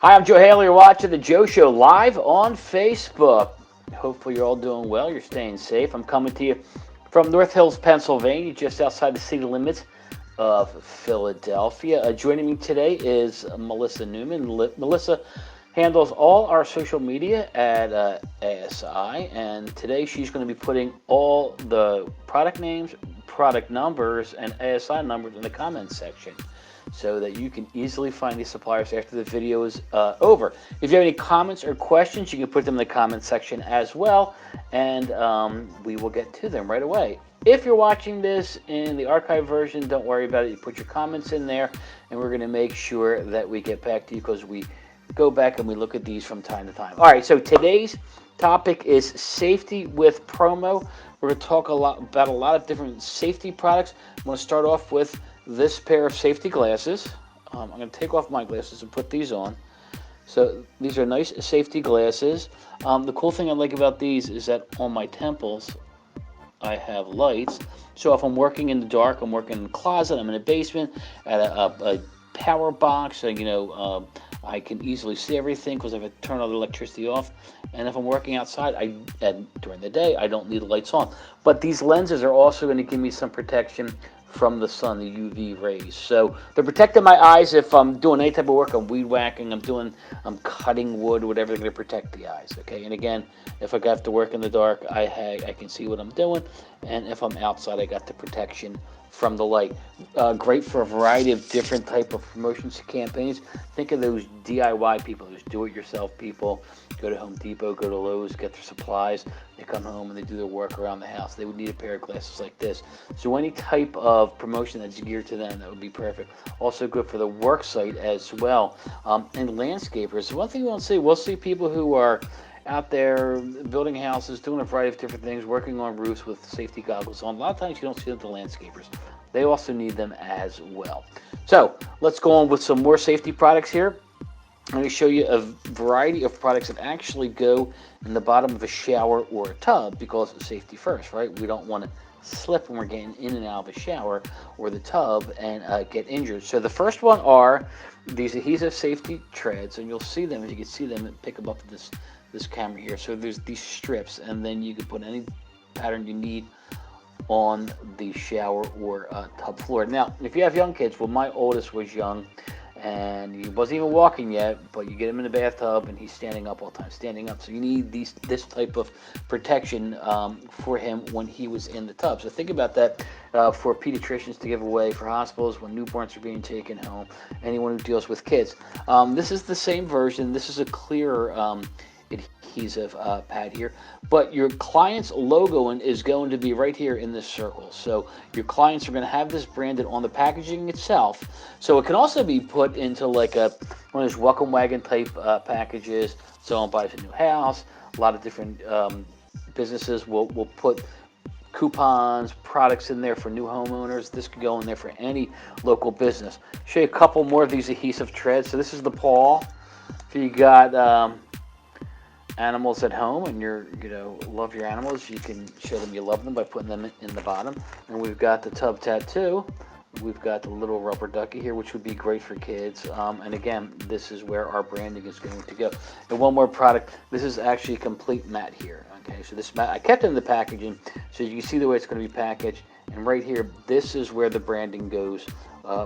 Hi, I'm Joe Haley. You're watching The Joe Show live on Facebook. Hopefully, you're all doing well. You're staying safe. I'm coming to you from North Hills, Pennsylvania, just outside the city limits of Philadelphia. Joining me today is Melissa Newman. Melissa handles all our social media at ASI, and today she's going to be putting all the product names, product numbers, and ASI numbers in the comments section so that you can easily find these suppliers after the video is over. If you have any comments or questions, you can put them in the comments section as well, and we will get to them right away. If you're watching this in the archive version, don't worry about it. You put your comments in there, and we're going to make sure that we get back to you because we go back and we look at these from time to time. All right, so today's topic is safety with promo. We're going to talk about a lot of different safety products. I'm going to start off with this pair of safety glasses. I'm going to take off my glasses and put these on. So these are nice safety glasses. The cool thing I like about these is that on my temples I have lights. So if I'm working in the dark, I'm working in the closet, I'm in a basement, at a power box, I can easily see everything because if I turn all the electricity off. And if I'm working outside, during the day, I don't need the lights on. But these lenses are also going to give me some protection from the sun, the UV rays. So they're protecting my eyes if I'm doing any type of work. I'm weed whacking, I'm cutting wood, whatever. They're going to protect the eyes. Okay. And again, if I have to work in the dark, I can see what I'm doing. And if I'm outside, I got the protection from the light. Great for a variety of different type of promotions campaigns. Think of those DIY people, those do-it-yourself people. Go to Home Depot, go to Lowe's, get their supplies. They come home and they do their work around the house. They would need a pair of glasses like this. So any type of promotion that's geared to them, that would be perfect. Also good for the work site as well. And landscapers. One thing we'll see people who are out there building houses, doing a variety of different things, working on roofs with safety goggles on. A lot of times you don't see the landscapers. They also need them as well. So let's go on with some more safety products here. I'm going to show you a variety of products that actually go in the bottom of a shower or a tub because of safety first, right? We don't want to slip when we're getting in and out of a shower or the tub and get injured. So the first one are these adhesive safety treads, and you'll see them, as you can see them, and pick them up with this camera here. So there's these strips, and then you can put any pattern you need on the shower or tub floor. Now, if you have young kids, well, my oldest was young, and he wasn't even walking yet, but you get him in the bathtub and he's standing up all the time, standing up. So you need this type of protection for him when he was in the tub. So think about that for pediatricians to give away, for hospitals when newborns are being taken home, anyone who deals with kids. This is the same version. This is a clearer adhesive pad here, but your client's logo is going to be right here in this circle. So your clients are going to have this branded on the packaging itself. So it can also be put into like one of those welcome wagon type packages. Someone buys a new house. A lot of different businesses will put coupons, products in there for new homeowners. This could go in there for any local business. Show you a couple more of these adhesive treads. So this is the paw. If you got animals at home and love your animals, you can show them you love them by putting them in the bottom. And we've got the tub tattoo. We've got the little rubber ducky here, which would be great for kids. And again, this is where our branding is going to go. And one more product. This is actually a complete mat here. Okay, so this mat, I kept it in the packaging so you can see the way it's going to be packaged. And right here, this is where the branding goes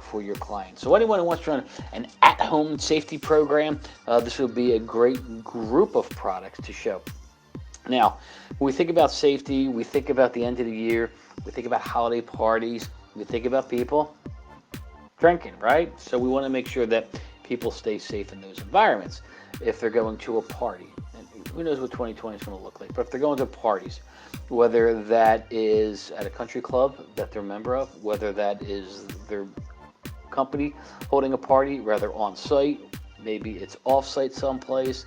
for your clients. So anyone who wants to run an at-home safety program, this would be a great group of products to show. Now, when we think about safety, we think about the end of the year, we think about holiday parties, we think about people drinking, right? So we want to make sure that people stay safe in those environments. If they're going to a party, and who knows what 2020 is going to look like, but if they're going to parties, whether that is at a country club that they're a member of, whether that is their company holding a party, rather on site, maybe it's off site someplace.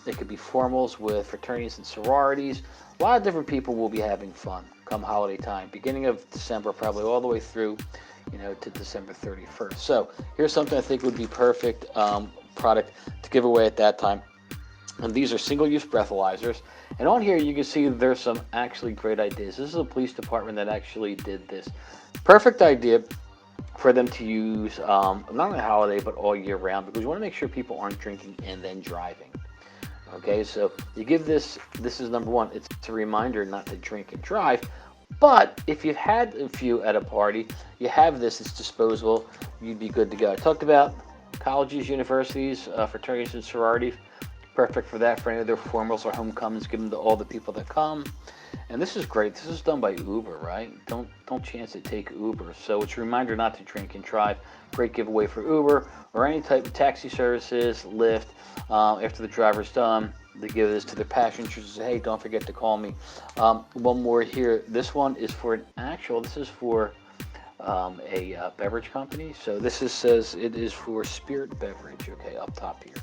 It could be formals with fraternities and sororities. A lot of different people will be having fun come holiday time, beginning of December, probably all the way through, to December 31st. So here's something I think would be perfect product to give away at that time. And these are single-use breathalyzers. And on here you can see there's some actually great ideas. This is a police department that actually did this. Perfect idea for them to use not on the holiday but all year round, because you want to make sure people aren't drinking and then driving. Okay, so you give this is number one. It's a reminder not to drink and drive. But if you've had a few at a party, you have this, it's disposable, you'd be good to go. I talked about colleges, universities, fraternities, and sororities. Perfect for that, for any of their formals or homecomings, give them to all the people that come. And this is great. This is done by Uber, right? Don't chance it, take Uber. So it's a reminder not to drink and drive. Great giveaway for Uber or any type of taxi services, Lyft. After the driver's done, they give this to their passengers and say, hey, don't forget to call me. One more here. This one is for this is for a beverage company. So this says it is for spirit beverage. Okay, up top here.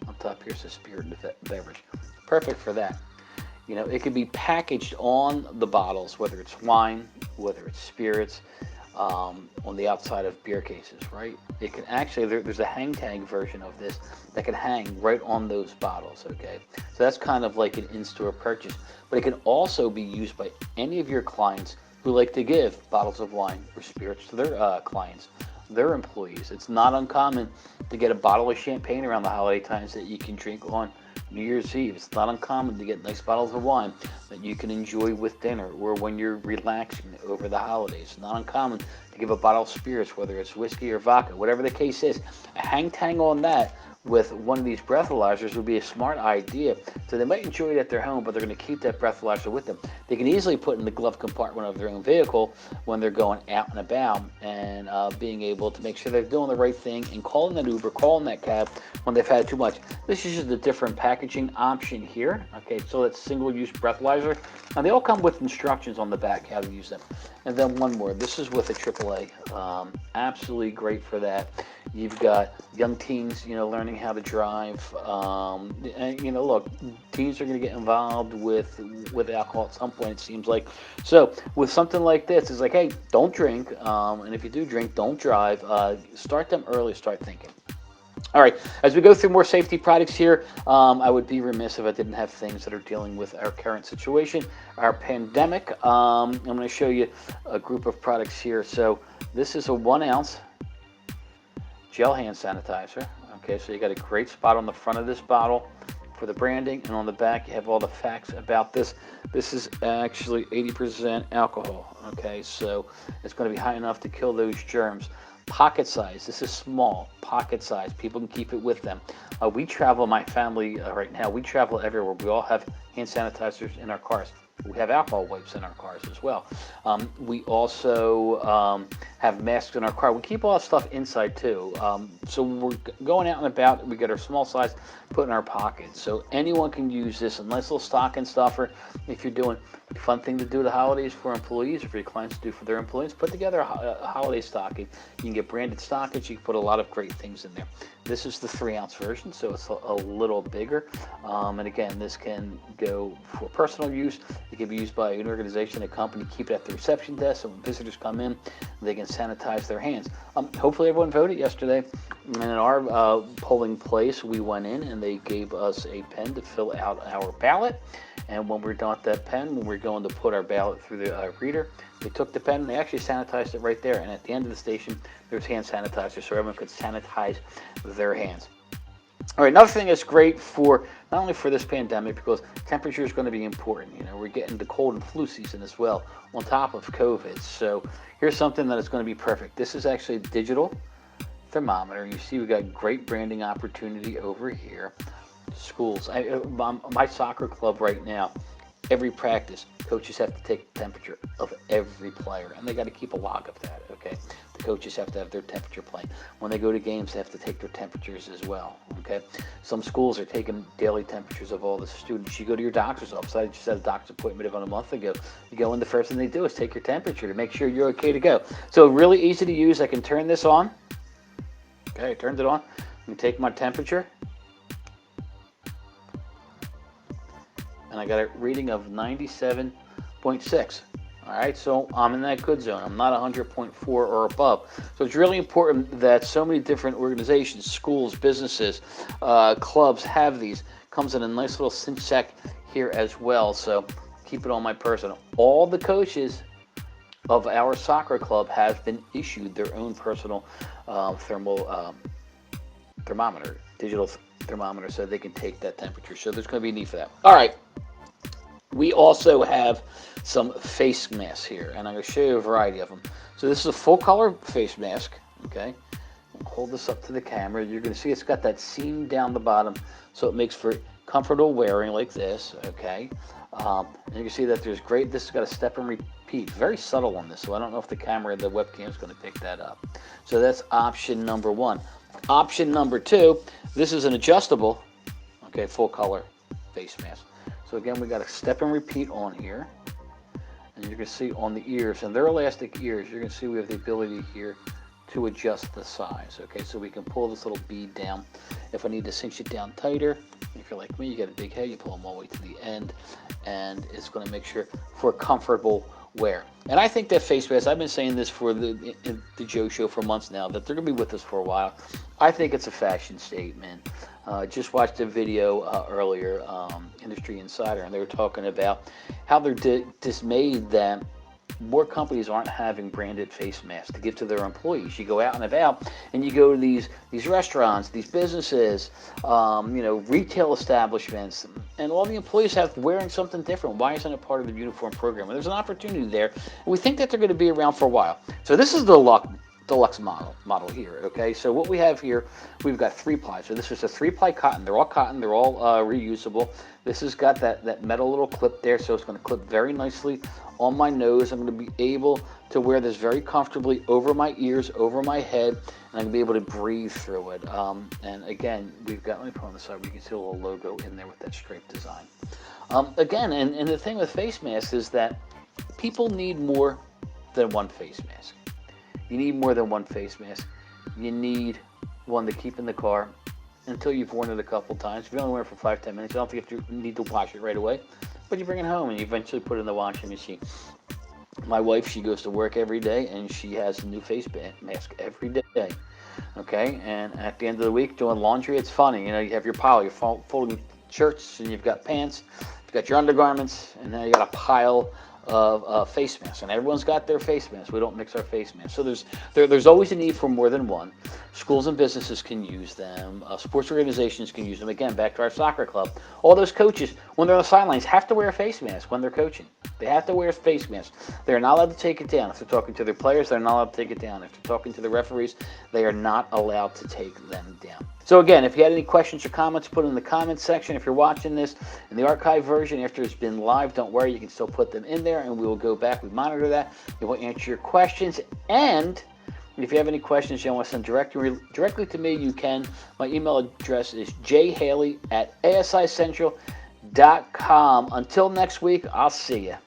Up top here says spirit beverage. Perfect for that. You know, it can be packaged on the bottles, whether it's wine, whether it's spirits, on the outside of beer cases, right? It can actually, there's a hang tag version of this that can hang right on those bottles, okay? So that's kind of like an in-store purchase. But it can also be used by any of your clients who like to give bottles of wine or spirits to their clients, their employees. It's not uncommon to get a bottle of champagne around the holiday times that you can drink on New Year's Eve. It's not uncommon to get nice bottles of wine that you can enjoy with dinner or when you're relaxing over the holidays. It's not uncommon to give a bottle of spirits, whether it's whiskey or vodka, whatever the case is. A hang tag on that with one of these breathalyzers would be a smart idea. So they might enjoy it at their home, but they're going to keep that breathalyzer with them. They can easily put in the glove compartment of their own vehicle when they're going out and about, and being able to make sure they're doing the right thing and calling that Uber, calling that cab when they've had too much. This is just a different packaging option here. Okay, so that's single-use breathalyzer. Now they all come with instructions on the back how to use them. And then one more. This is with a AAA. Absolutely great for that. You've got young teens, learning how to drive. And look, teens are going to get involved with alcohol at some point, it seems like. So with something like this, it's like, hey, don't drink. And if you do drink, don't drive. Start them early. Start thinking. All right, as we go through more safety products here, I would be remiss if I didn't have things that are dealing with our current situation, our pandemic. I'm going to show you a group of products here. So this is a 1 ounce gel hand sanitizer. Okay, so you got a great spot on the front of this bottle for the branding, and on the back you have all the facts about this. This is actually 80% alcohol. Okay, so it's going to be high enough to kill those germs. Pocket size. This is small, pocket size. People can keep it with them. We travel, my family right now, we travel everywhere. We all have hand sanitizers in our cars. We have alcohol wipes in our cars as well. We also have masks in our car. We keep all that stuff inside too. So when we're going out and about, we get our small size, put in our pockets. So anyone can use this. A nice little stocking stuffer. If you're doing a fun thing to do the holidays for employees, or for your clients to do for their employees, put together a holiday stocking. You can get branded stockings. You can put a lot of great things in there. This is the 3 ounce version, so it's a little bigger. And again, this can go for personal use. It can be used by an organization, a company, keep it at the reception desk, so when visitors come in, they can sanitize their hands. Hopefully everyone voted yesterday. And in our polling place, we went in and they gave us a pen to fill out our ballot. And when we're done with that pen, when we're going to put our ballot through the reader, they took the pen and they actually sanitized it right there. And at the end of the station, there's hand sanitizer, so everyone could sanitize their hands. All right, another thing that's great for, not only for this pandemic, because temperature is going to be important. We're getting the cold and flu season as well, on top of COVID. So here's something that is going to be perfect. This is actually a digital thermometer. You see we got great branding opportunity over here. Schools. My soccer club right now, every practice, coaches have to take the temperature of every player, and they got to keep a log of that, okay? The coaches have to have their temperature plane. When they go to games, they have to take their temperatures as well, okay? Some schools are taking daily temperatures of all the students. You go to your doctor's office. I just had a doctor's appointment about a month ago. You go in, the first thing they do is take your temperature to make sure you're okay to go. So really easy to use. I can turn this on. Okay, I turned it on. I can take my temperature. And I got a reading of 97.6. All right, so I'm in that good zone. I'm not 100.4 or above. So it's really important that so many different organizations, schools, businesses, clubs have these. Comes in a nice little cinch sack here as well. So keep it on my person. All the coaches of our soccer club have been issued their own personal thermometer, digital thermometer, so they can take that temperature. So there's going to be a need for that. All right. We also have some face masks here, and I'm going to show you a variety of them. So this is a full color face mask, okay? I'll hold this up to the camera. You're going to see it's got that seam down the bottom, so it makes for comfortable wearing like this, okay? And you can see that this has got a step and repeat, very subtle on this, so I don't know if the camera, the webcam is going to pick that up. So that's option number one. Option number two, this is an adjustable, okay, full color face mask. So again, we got a step and repeat on here, and you can see on the ears, and they're elastic ears. You're going to see we have the ability here to adjust the size. Okay, so we can pull this little bead down. If I need to cinch it down tighter, if you're like me, you got a big head, you pull them all the way to the end, and it's going to make sure for comfortable wear. And I think that face masks, I've been saying this for the Joe Show for months now, that they're going to be with us for a while. I think it's a fashion statement. Just watched a video earlier, Industry Insider, and they were talking about how they're dismayed that more companies aren't having branded face masks to give to their employees. You go out and about, and you go to these restaurants, these businesses, retail establishments, and all the employees have wearing something different. Why isn't it part of the uniform program? And there's an opportunity there, and we think that they're going to be around for a while. So this is the deluxe model here. Okay, so what we have here, we've got 3-ply. So this is a 3-ply cotton. They're all cotton. They're all reusable. This has got that metal little clip there, so it's going to clip very nicely on my nose. I'm going to be able to wear this very comfortably over my ears, over my head, and I'm going to be able to breathe through it. And again, we've got, let me put on the side where you can see a little logo in there with that striped design. Again, and the thing with face masks is that people need more than one face mask. You need more than one face mask. You need one to keep in the car until you've worn it a couple times. If you only wear it for 5-10 minutes, you don't think you need to wash it right away. But you bring it home and you eventually put it in the washing machine. My wife, she goes to work every day and she has a new face mask every day. Okay, and at the end of the week doing laundry, it's funny. You know, you have your pile, you're folding shirts, and you've got pants, you've got your undergarments, and now you got a pile of face masks, and everyone's got their face masks. We don't mix our face masks. So there's always a need for more than one. Schools and businesses can use them. Sports organizations can use them. Again, back to our soccer club. All those coaches, when they're on the sidelines, have to wear a face mask when they're coaching. They have to wear a face mask. They're not allowed to take it down. If they're talking to their players, they're not allowed to take it down. If they're talking to the referees, they are not allowed to take them down. So again, if you had any questions or comments, put them in the comments section. If you're watching this in the archive version after it's been live, don't worry, you can still put them in there and we will go back. We monitor that. We will answer your questions. And if you have any questions you want to send directly to me, you can. My email address is jhaley@asicentral.com. Until next week, I'll see you.